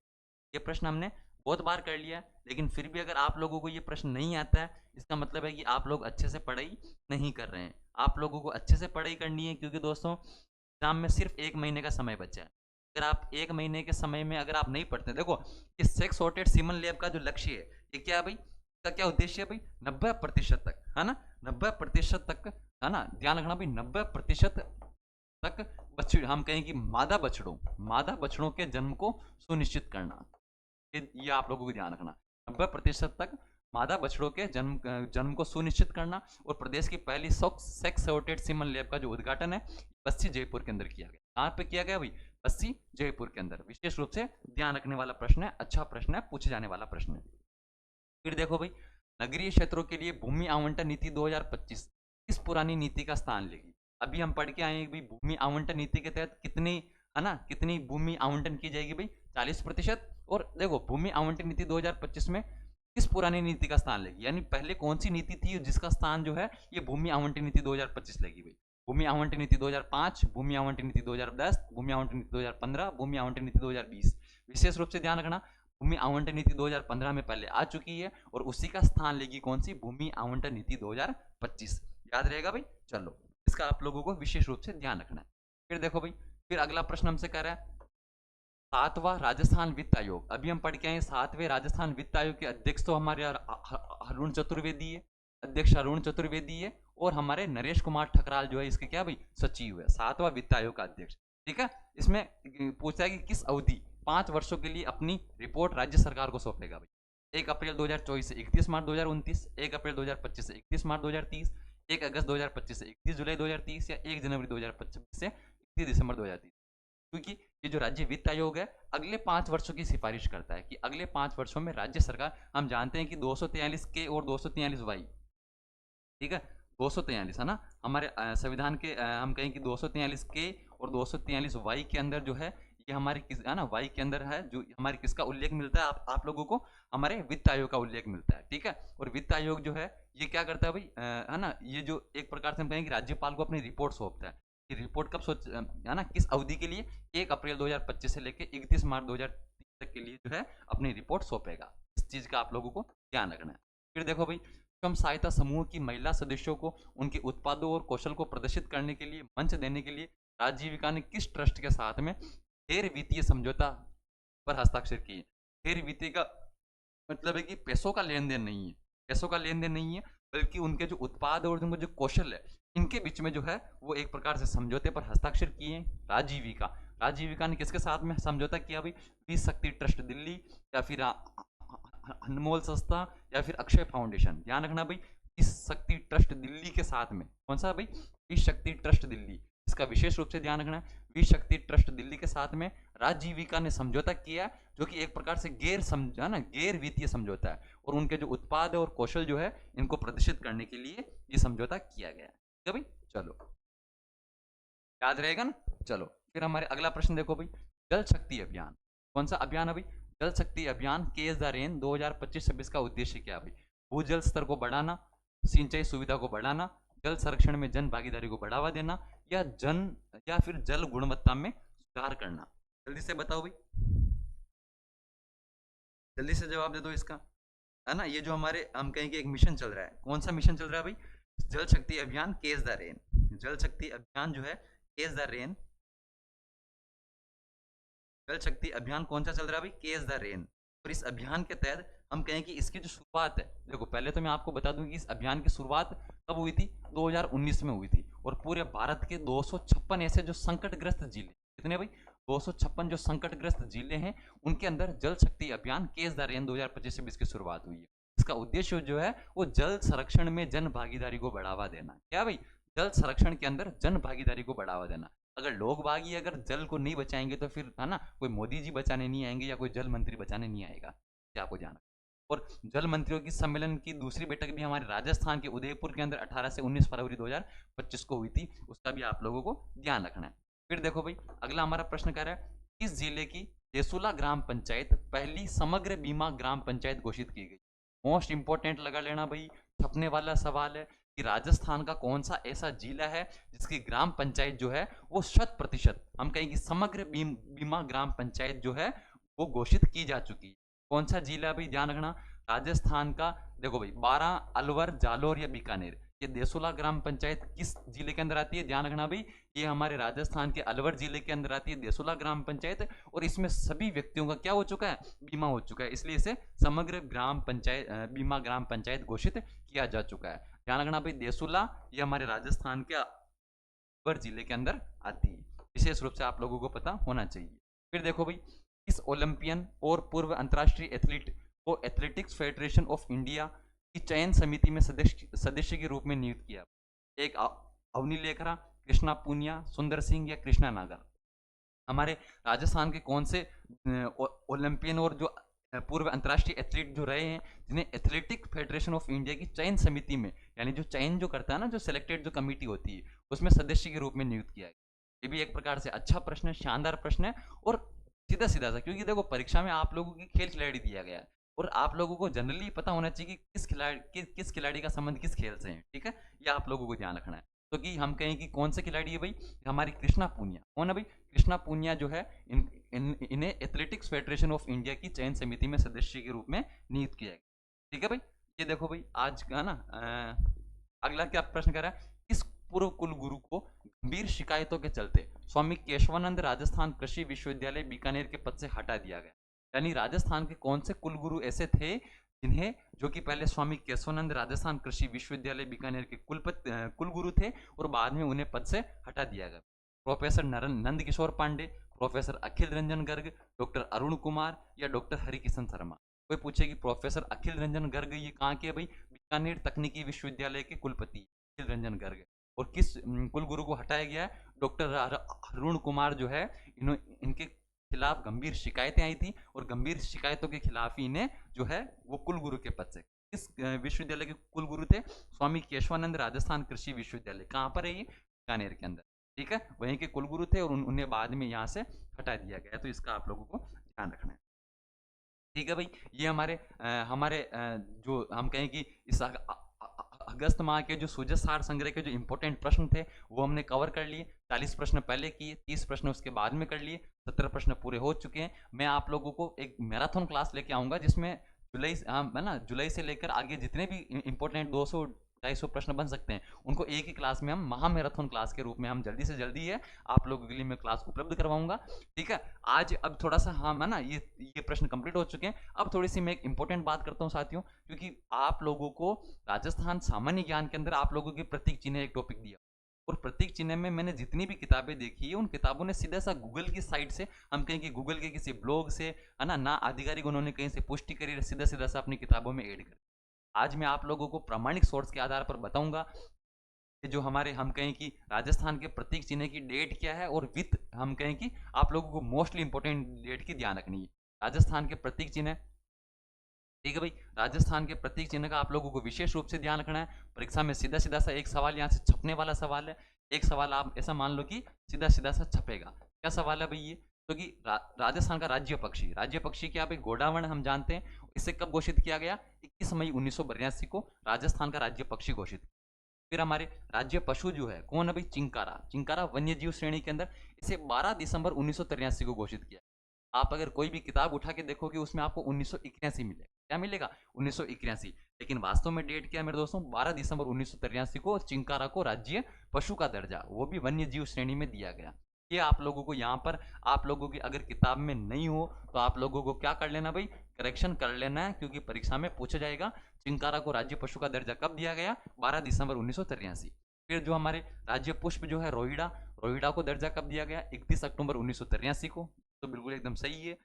ये प्रश्न हमने बहुत बार कर लिया है। लेकिन फिर भी अगर आप लोगों को ये प्रश्न नहीं आता है, इसका मतलब है कि आप लोग अच्छे से पढ़ाई नहीं कर रहे हैं। आप लोगों को अच्छे से पढ़ाई करनी है, क्योंकि दोस्तों एग्जाम में सिर्फ 1 महीने का समय बचा है। अगर आप 1 महीने के समय में अगर आप नहीं पढ़ते, देखो इस सेक्स सॉर्टेड सीमन लैब का जो लक्ष्य है, ये क्या है भाई? इसका क्या उद्देश्य है भाई? 90% तक, है ना, 90% तक, है ना, ध्यान रखना भाई, 90% तक बच्चे, हम कहें कि मादा बछड़ों के जन्म को सुनिश्चित करना। ये आप लोगों को ध्यान रखना, 90% तक मादा बछड़ों के जन्म को सुनिश्चित करना। और प्रदेश की पहली सेक्स सॉर्टेड सीमन लैब का जो उद्घाटन है, बस्सी जयपुर के अंदर किया गया। कहाँ पे किया गया भाई? बस्सी जयपुर के अंदर। विशेष रूप से ध्यान रखने वाला प्रश्न है, अच्छा प्रश्न है, पूछे जाने वाला प्रश्न है। फिर देखो भाई, नगरीय क्षेत्रों के लिए भूमि आवंटन नीति 2025 किस पुरानी नीति का स्थान लेगी? अभी हम पढ़ के आए हैं भाई, भूमि आवंटन नीति के तहत कितनी, है ना, कितनी भूमि आवंटन की जाएगी भाई? 40%। और देखो, भूमि आवंटन नीति 2025 में किस पुरानी नीति का स्थान लेगी, यानी पहले कौन सी नीति थी जिसका स्थान जो है ये भूमि आवंटन नीति 2025 लेगी भाई? भूमि आवंटन नीति 2005, भूमि आवंटन नीति 2010, भूमि आवंटन नीति 2015, भूमि आवंटन नीति 2020। विशेष रूप से ध्यान रखना, भूमि आवंटन नीति 2015 में पहले आ चुकी है, और उसी का स्थान लेगी कौन सी? भूमि आवंटन नीति 2025। याद रहेगा भाई? चलो, इसका आप लोगों को विशेष रूप से ध्यान रखना है। फिर देखो भाई, फिर अगला प्रश्न हमसे कह रहा है 7वां राजस्थान वित्त आयोग। अभी हम पढ़ के आए 7वें राजस्थान वित्त आयोग के अध्यक्ष तो हमारे अरुण चतुर्वेदी है, अध्यक्ष अरुण चतुर्वेदी है। और हमारे नरेश कुमार ठकराल जो है इसके क्या भाई? सचिव है, 7वां वित्त आयोग का अध्यक्ष, ठीक है। इसमें पूछा है कि किस अवधि 5 वर्षों के लिए अपनी रिपोर्ट राज्य सरकार को सौंपेगा भाई? 1 अप्रैल 2024 से 31 मार्च 2029, 1 अप्रैल 2025 से 31 मार्च 2030, 1 अगस्त 2025 से 31 जुलाई 2030 या 1 जनवरी 2025 से 31 दिसंबर 2030? क्योंकि ये जो राज्य वित्त आयोग है, अगले 5 वर्षों की सिफारिश करता है कि अगले 5 वर्षों में राज्य सरकार, हम जानते हैं कि 243 के और 243 वाई, ठीक है, 243 है ना, हमारे संविधान के हम कहें कि 243 के और 243 वाई के अंदर जो है, ये हमारे किस, है ना, वाई के अंदर है, जो हमारे किसका उल्लेख मिलता है? आप लोगों को हमारे वित्त आयोग का उल्लेख मिलता है, ठीक है। और वित्त आयोग जो है ये क्या करता है भाई? है ना, ये जो एक प्रकार से हम कहें कि राज्यपाल को अपनी रिपोर्ट सौंपता है। ये रिपोर्ट कब सोच, है ना, किस अवधि के लिए? 1 अप्रैल 2025 से लेकर 31 मार्च 2030 तक के लिए जो है अपनी रिपोर्ट सौंपेगा। इस चीज का आप लोगों को ध्यान रखना है। फिर देखो भाई, स्वयं सहायता समूह की महिला सदस्यों को उनके उत्पादों और कौशल को प्रदर्शित करने के लिए मंच देने के लिए राजीविका ने किस ट्रस्ट के साथ में गैर वित्तीय समझौता पर हस्ताक्षर किए? गैर वित्तीय का मतलब है कि पैसों का लेन देन नहीं है, पैसों का लेन देन नहीं है, बल्कि उनके जो उत्पाद और उनका जो कौशल है, इनके बीच में जो है वो एक प्रकार से समझौते पर हस्ताक्षर किए हैं। राजीविका ने किसके साथ में समझौता किया भाई? वीर शक्ति ट्रस्ट दिल्ली, या फिर अनमोल संस्था, या फिर अक्षय फाउंडेशन। ध्यान रखना भाई, इस शक्ति ट्रस्ट दिल्ली के साथ में, कौन सा भाई? इस शक्ति ट्रस्ट दिल्ली, इसका विशेष रूप से ध्यान रखना। वीर शक्ति ट्रस्ट दिल्ली के साथ में राजीविका ने समझौता किया, जो कि एक प्रकार से गैर वित्तीय समझौता है, और उनके जो उत्पाद और कौशल जो है इनको प्रदर्शित करने के लिए ये समझौता किया गया है भाई। चलो, याद रहेगा ना? चलो, फिर हमारे अगला प्रश्न देखो भाई, जल शक्ति अभियान, कौन सा अभियान है भाई? जल शक्ति अभियान केस द रेन 2025-26 का उद्देश्य क्या है भाई? भूजल स्तर को बढ़ाना, सिंचाई सुविधा को बढ़ाना, जल संरक्षण में जन भागीदारी को बढ़ावा देना, या फिर जल गुणवत्ता में सुधार करना? जल्दी से बताओ भाई, जल्दी से जवाब दे दो इसका, है ना। ये जो हमारे हम कहें कि एक मिशन चल रहा है, कौन सा मिशन चल रहा है भाई? जल शक्ति अभियान केस द रेन। जल शक्ति अभियान जो है केस द रेन, जल शक्ति अभियान कौन सा चल रहा है भाई? Case the rain. और इस अभियान के तहत हम कहें कि इसकी जो शुरुआत है, देखो पहले तो मैं आपको बता दूं कि इस अभियान की शुरुआत कब हुई थी, 2019 में हुई थी। और पूरे भारत के 256 ऐसे जो संकटग्रस्त जिले, कितने भाई, 256 जो संकटग्रस्त जिले हैं, उनके अंदर जल शक्ति अभियान केस-द-रेन 2025-26 की शुरुआत हुई है। इसका उद्देश्य जो है वो जल संरक्षण में जन भागीदारी को बढ़ावा देना है। क्या भाई, जल संरक्षण के अंदर जन भागीदारी को बढ़ावा देना। अगर लोग बाग ही अगर जल को नहीं बचाएंगे तो फिर है ना, कोई मोदी जी बचाने नहीं आएंगे या कोई जल मंत्री बचाने नहीं आएगा, क्या आपको जाना। और जल मंत्रियों की सम्मेलन की दूसरी बैठक भी हमारे राजस्थान के उदयपुर के अंदर 18 से 19 फरवरी 2025 को हुई थी, उसका भी आप लोगों को ध्यान रखना है। फिर देखो भाई, अगला हमारा प्रश्न कह रहा है, किस जिले की देसुला ग्राम पंचायत पहली समग्र बीमा ग्राम पंचायत घोषित की गई। मोस्ट इंपॉर्टेंट लगा लेना भाई, छपने वाला सवाल है कि राजस्थान का कौन सा ऐसा जिला है जिसकी ग्राम पंचायत जो है वो 100%, हम कहेंगे समग्र बीमा ग्राम पंचायत जो है वो घोषित की जा चुकी है। कौन सा जिला भाई, ध्यान रखना, राजस्थान का। देखो भाई, 12, अलवर, जालोर या बीकानेर, ये देसोला ग्राम पंचायत किस जिले के अंदर आती है, ध्यान रखना भाई, ये हमारे राजस्थान के अलवर जिले के अंदर आती है देसोला ग्राम पंचायत। और इसमें सभी व्यक्तियों का क्या हो चुका है, बीमा हो चुका है, इसलिए इसे समग्र ग्राम पंचायत बीमा ग्राम पंचायत घोषित किया जा चुका है। ध्यान रखना भाई, देसोला ये हमारे राजस्थान के अलवर जिले के अंदर आती है, विशेष रूप से आप लोगों को पता होना चाहिए। फिर देखो भाई, इस ओलंपियन और पूर्व अंतर्राष्ट्रीय एथलीट को एथलेटिक्स फेडरेशन ऑफ इंडिया की चयन समिति में सदस्य के रूप में नियुक्त किया। एक अवनी लेखरा, कृष्णा पूनिया, सुंदर सिंह या कृष्णा नागर। हमारे राजस्थान के कौन से ओलंपियन और जो पूर्व अंतर्राष्ट्रीय एथलीट जो रहे हैं, जिन्हें एथलेटिक फेडरेशन ऑफ इंडिया की चयन समिति में, यानी जो चयन जो करता है ना, जो सिलेक्टेड जो कमेटी होती है, उसमें सदस्य के रूप में नियुक्त किया गया। ये भी एक प्रकार से अच्छा प्रश्न है, शानदार प्रश्न है और सीधा सीधा सा, क्योंकि देखो परीक्षा में आप लोगों की खेल खिलाड़ी दिया गया है और आप लोगों को जनरली पता होना चाहिए कि किस खिलाड़ी का संबंध किस खेल से है, ठीक है, यह आप लोगों को ध्यान रखना है। तो कि हम कहें कि कौन से खिलाड़ी है भाई, हमारी कृष्णा पूनिया। कौन है भाई, कृष्णा पूनिया जो है, इन्हें एथलेटिक्स फेडरेशन ऑफ इंडिया की चयन समिति में सदस्य के रूप में नियुक्त किया गया, ठीक है भाई। ये देखो भाई, आज का ना अगला क्या प्रश्न कर रहा है, किस पूर्व कुलगुरु को गंभीर शिकायतों के चलते स्वामी केशवानंद राजस्थान कृषि विश्वविद्यालय बीकानेर के पद से हटा दिया गया। यानी राजस्थान के कौन से कुलगुरु ऐसे थे जिन्हें, जो कि पहले स्वामी केशवानंद राजस्थान कृषि विश्वविद्यालय बीकानेर के कुलगुरु थे और बाद में उन्हें पद से हटा दिया गया। प्रोफेसर नंद किशोर पांडे, प्रोफेसर अखिल रंजन गर्ग, डॉक्टर अरुण कुमार या डॉक्टर हरिकिशन शर्मा। कोई पूछे कि प्रोफेसर अखिल रंजन गर्ग ये कहाँ के भाई, बीकानेर तकनीकी विश्वविद्यालय के कुलपति अखिल रंजन गर्ग। और किस कुलगुरु को हटाया गया है, डॉक्टर अरुण कुमार जो है, इनके खिलाफ गंभीर शिकायतें आई थी और गंभीर शिकायतों के खिलाफ ही इन्हें जो है वो कुलगुरु के पद से, इस विश्वविद्यालय के कुलगुरु थे स्वामी केशवानंद राजस्थान कृषि विश्वविद्यालय, कहाँ पर है ये, बीकानेर के अंदर, ठीक है, वहीं के कुलगुरु थे और उन्हें बाद में यहाँ से हटा दिया गया। तो इसका आप लोगों को ध्यान रखना है, ठीक है भाई। ये हमारे जो हम कहें कि इस अगस्त माह के जो सूजत सार संग्रह के जो इंपॉर्टेंट प्रश्न थे वो हमने कवर कर लिए। 40 प्रश्न पहले किए, 30 प्रश्न उसके बाद में कर लिए, 17 प्रश्न पूरे हो चुके हैं। मैं आप लोगों को एक मैराथन क्लास लेके आऊंगा जिसमें जुलाई है ना, जुलाई से लेकर आगे जितने भी इंपॉर्टेंट 200-250 प्रश्न बन सकते हैं उनको एक ही क्लास में हम महा मैराथन क्लास के रूप में हम जल्दी से जल्दी है आप लोगों के लिए मैं क्लास उपलब्ध करवाऊंगा, ठीक है। आज अब थोड़ा सा हम है ना, ये प्रश्न कंप्लीट हो चुके हैं। अब थोड़ी सी मैं एक इंपॉर्टेंट बात करता हूँ साथियों, क्योंकि आप लोगों को राजस्थान सामान्य ज्ञान के अंदर आप लोगों के प्रतीक चिन्ह एक टॉपिक दिया और प्रतीक चिन्ह में मैंने जितनी भी किताबें देखी है उन किताबों ने सीधा सा गूगल की साइट से, हम कहें कि गूगल के किसी ब्लॉग से है ना आधिकारिक उन्होंने कहीं से पुष्टि करी, सीधा सीधा सा अपनी किताबों में ऐड कर। आज मैं आप लोगों को प्रामाणिक सोर्स के आधार पर बताऊंगा कि जो हमारे हम कहें कि राजस्थान के प्रतीक चिन्ह की डेट क्या है और विथ हम कहें कि आप लोगों को मोस्टली इंपॉर्टेंट डेट की ध्यान रखनी है। राजस्थान के प्रतीक चिन्ह, ठीक है भाई, राजस्थान के प्रतीक चिन्ह का आप लोगों को विशेष रूप से ध्यान रखना है। परीक्षा में सीधा सीधा सा एक सवाल यहाँ से छपने वाला सवाल है, एक सवाल आप ऐसा मान लो कि सीधा सीधा सा छपेगा। क्या सवाल है भाई ये, तो कि राजस्थान का राज्य पक्षी क्या भाई, गोडावण हम जानते हैं। इसे कब घोषित किया गया, 21 मई 1982 को राजस्थान का राज्य पक्षी घोषित। फिर हमारे राज्य पशु जो है कौन है भाई, चिंकारा वन्य जीव श्रेणी के अंदर, इसे 12 दिसंबर 1983 को घोषित किया। आप अगर कोई भी किताब उठा के देखोगे उसमें आपको 1981 मिलेगा, क्या मिलेगा 1981, लेकिन वास्तव में डेट क्या है मेरे दोस्तों, 12 दिसंबर 1983 को चिंकारा को राज्य पशु का दर्जा, वो भी वन्य जीव श्रेणी में दिया गया। ये आप लोगों को यहाँ पर, आप लोगों की अगर किताब में नहीं हो तो आप लोगों को क्या कर लेना भाई, करेक्शन कर लेना है, क्योंकि परीक्षा में पूछा जाएगा चिंकारा को राज्य पशु का दर्जा कब दिया गया, 12 दिसंबर 1983। फिर जो हमारे राज्य पुष्प जो है रोहिड़ा, रोहिड़ा को दर्जा कब दिया गया, 31 अक्टूबर 1983 को, तो बिल्कुल एकदम सही है।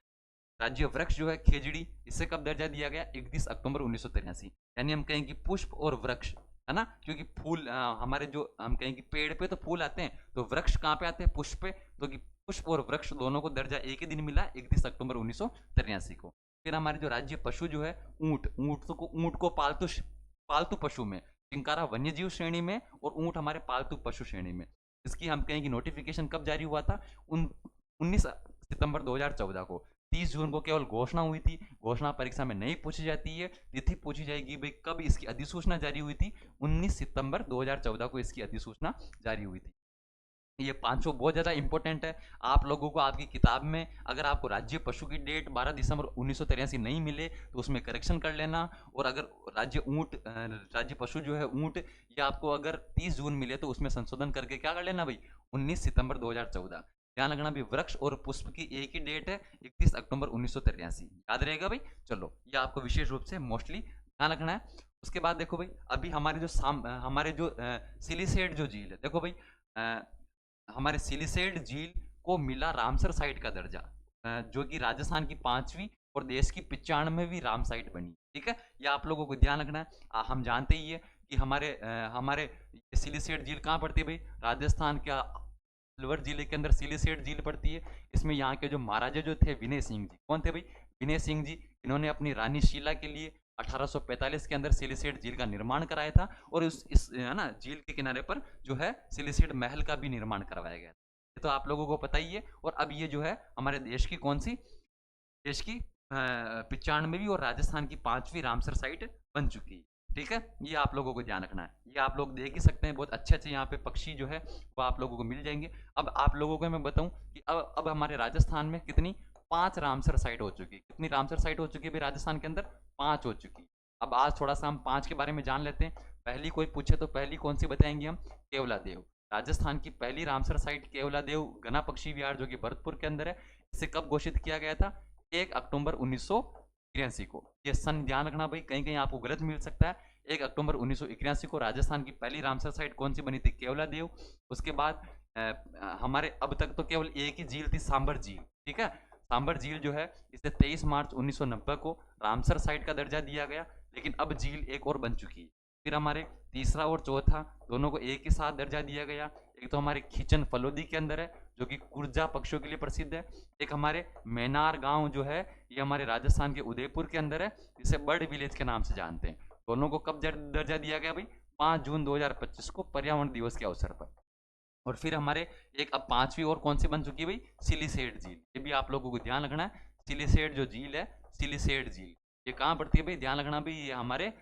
राज्य वृक्ष जो है खेजड़ी, इसे कब दर्जा दिया गया, 31 अक्टूबर 1983। यानी हम कहें कि पुष्प और वृक्ष है ना, क्योंकि फूल हमारे जो हम कहें कि पेड़ पे तो फूल आते हैं, तो वृक्ष कहाँ पे आते हैं, पुष्प पे, तो कि पुष्प और वृक्ष दोनों को दर्जा एक ही दिन मिला, 31 अक्टूबर 1983 को। फिर हमारे जो राज्य पशु जो है ऊंट, ऊंट को पालतू पशु में, चिंकारा वन्यजीव श्रेणी में और ऊंट हमारे पालतू पशु श्रेणी में। इसकी हम कहें कि नोटिफिकेशन कब जारी हुआ था, 19 सितंबर 2014 को। 30 जून को केवल घोषणा हुई थी, घोषणा परीक्षा में नहीं पूछी जाती है, तिथि पूछी जाएगी भाई कब इसकी अधिसूचना जारी हुई थी, 19 सितंबर 2014 को इसकी अधिसूचना जारी हुई थी। ये पांचों बहुत ज्यादा इंपॉर्टेंट है आप लोगों को। आपकी किताब में अगर आपको राज्य पशु की डेट 12 दिसंबर 1983 नहीं मिले तो उसमें करेक्शन कर लेना, और अगर राज्य पशु जो है ऊंट, ये आपको अगर 30 जून मिले तो उसमें संशोधन करके क्या कर लेना भाई, 19 सितंबर 2014। ध्यान रखना भी वृक्ष और पुष्प की एक ही डेट है, 31 अक्टूबर 1983, याद रहेगा भाई। चलो ये आपको विशेष रूप से मोस्टली ध्यान रखना है। उसके बाद देखो भाई, अभी हमारे जो सिलिसेट जो झील है, देखो भाई हमारे सिलिसेट झील को मिला रामसर साइट का दर्जा, जो कि राजस्थान की 5वीं और देश की 95वीं राम साइट बनी। ठीक है, ये आप लोगों को ध्यान रखना है। हम जानते ही है कि हमारे सिलिसेट झील कहाँ पड़ती है भाई, राजस्थान के अलवर जिले के अंदर सिलिसेट झील पड़ती है। इसमें यहाँ के जो महाराजा जो थे विनय सिंह जी, कौन थे भाई, विनय सिंह जी, इन्होंने अपनी रानी शीला के लिए 1845 के अंदर सिलिसेट झील का निर्माण कराया था, और इस है ना झील के किनारे पर जो है सिलिसेट महल का भी निर्माण करवाया गया, ये तो आप लोगों को पता ही है। और अब ये जो है हमारे देश की कौन सी, देश की 95वीं और राजस्थान की 5वीं रामसर साइट बन चुकी है। ठीक है, ये आप लोगों को ध्यान रखना है। ये आप लोग देख ही सकते हैं, बहुत अच्छे अच्छे यहाँ पे पक्षी जो है वो आप लोगों को मिल जाएंगे। अब आप लोगों को मैं बताऊं कि अब हमारे राजस्थान में कितनी, 5 रामसर साइट हो चुकी है। कितनी रामसर साइट हो चुकी है भाई राजस्थान के अंदर, 5 हो चुकी। अब आज थोड़ा सा हम 5 के बारे में जान लेते हैं। पहली कोई पूछे तो पहली कौन सी बताएंगे हम, केवला देव। राजस्थान की पहली रामसर साइट केवला देव घना पक्षी विहार, जो कि भरतपुर के अंदर है। इसे कब घोषित किया गया था, 1 अक्टूबर 1983 को। ये सन ध्यान रखना भाई, कहीं कहीं आपको गलत मिल सकता है। 1 अक्टूबर 1983 को राजस्थान की पहली रामसर साइट कौन सी बनी थी, केवला देव। उसके बाद हमारे अब तक तो केवल एक ही झील थी, सांबर झील। ठीक है, सांबर झील जो है इसे 23 मार्च 1990 को रामसर साइट का दर्जा दिया गया, लेकिन अब झील एक और बन चुकी है। फिर हमारे तीसरा और चौथा दोनों को एक ही साथ दर्जा दिया गया। एक तो हमारे खींचन फलोदी के अंदर है, जो कि कुर्जा पक्षियों के लिए प्रसिद्ध है। एक हमारे मैनार गांव जो है, ये हमारे राजस्थान के उदयपुर के अंदर है, जिसे बर्ड विलेज के नाम से जानते हैं। दोनों को कब दर्जा दिया गया भाई, 5 जून 2025 को पर्यावरण दिवस के अवसर पर। और फिर हमारे एक अब 5वीं और कौन सी बन चुकी है भाई, सिलिसेट झील। ये भी आप लोगों को ध्यान रखना है। सिलिसेट जो झील है, सिलिसेट झील, ये कहाँ पड़ती है भाई, ध्यान रखना भाई, ये हमारे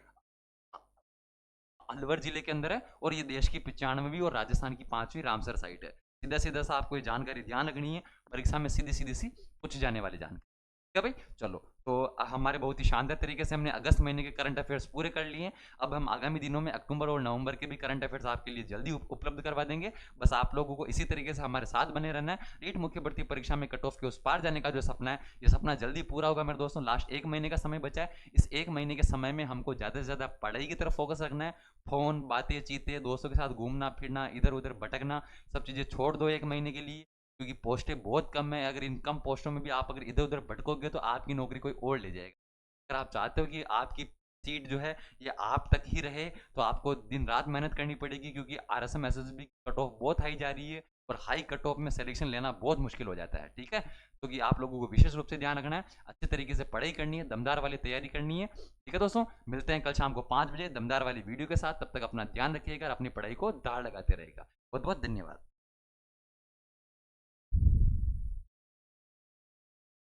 अलवर जिले के अंदर है, और ये देश की 95वीं और राजस्थान की 5वीं रामसर साइट है। सीधा सीधा सा आपको ये जानकारी ध्यान रखनी है, परीक्षा में सीधी सीधी सी पूछी जाने वाली जानकारी। ठीक है भाई, चलो तो हमारे बहुत ही शानदार तरीके से हमने अगस्त महीने के करंट अफेयर्स पूरे कर लिए हैं। अब हम आगामी दिनों में अक्टूबर और नवंबर के भी करंट अफेयर्स आपके लिए जल्दी उपलब्ध करवा देंगे। बस आप लोगों को इसी तरीके से हमारे साथ बने रहना है। नीट मुख्य भर्ती परीक्षा में कट ऑफ के उस पार जाने का जो सपना है, ये सपना जल्दी पूरा होगा मेरे दोस्तों। लास्ट 1 महीने का समय बचा है। इस 1 महीने के समय में हमको ज़्यादा से ज़्यादा पढ़ाई की तरफ फोकस रखना है। फोन, बातें चीतें, दोस्तों के साथ घूमना फिरना, इधर उधर भटकना, सब चीज़ें छोड़ दो 1 महीने के लिए, क्योंकि पोस्टें बहुत कम है। अगर इन कम पोस्टों में भी आप अगर इधर उधर भटकोगे तो आपकी नौकरी कोई और ले जाएगा। अगर आप चाहते हो कि आपकी सीट जो है ये आप तक ही रहे, तो आपको दिन रात मेहनत करनी पड़ेगी, क्योंकि RSM SSB कट ऑफ बहुत हाई जा रही है, और हाई कट ऑफ में सिलेक्शन लेना बहुत मुश्किल हो जाता है। ठीक है, तो कि आप लोगों को विशेष रूप से ध्यान रखना है, अच्छे तरीके से पढ़ाई करनी है, दमदार वाली तैयारी करनी है। ठीक है दोस्तों, मिलते हैं कल शाम को 5 बजे दमदार वाली वीडियो के साथ। तब तक अपना ध्यान रखिएगा और अपनी पढ़ाई को दाढ़ लगाते रहेगा। बहुत बहुत धन्यवाद।